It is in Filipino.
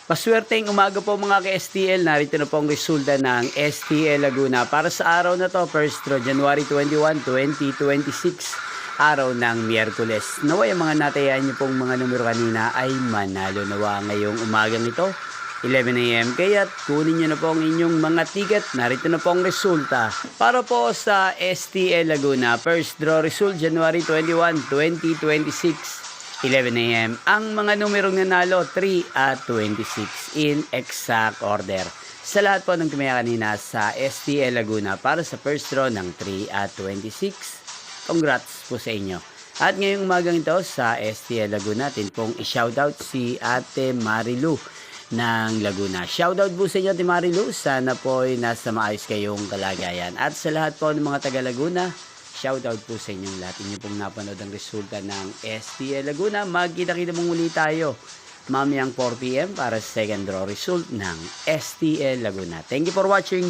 Paswerteng umaga po mga ka-STL. Narito na po ang resulta ng STL Laguna para sa araw na to, first draw, January 21, 2026, araw ng Miyerkules. Naway ang mga natayaan niyo pong mga numero kanina ay manalo nawa ngayong umagang ito, 11 AM. Kaya't kunin niyo na po ang inyong mga ticket. Narito na po ang resulta para po sa STL Laguna, first draw result, January 21, 2026. 11 AM. Ang mga numerong nanalo, 3 at 26 in exact order. Sa lahat po ng tumaya kanina sa STL Laguna para sa first draw ng 3 at 26, congrats po sa inyo. At ngayong umagang ito sa STL Laguna, natin pong i-shoutout si Ate Marilu ng Laguna. Shoutout po sa inyo, Ate Marilu. Sana po ay nasa maayos kayong kalagayan. At sa lahat po ng mga taga Laguna, shoutout po sa inyong lahat. Inyo pong napanood ang resulta ng STL Laguna. Magkita-kita mong muli tayo mamayang 4 PM para sa second draw result ng STL Laguna. Thank you for watching.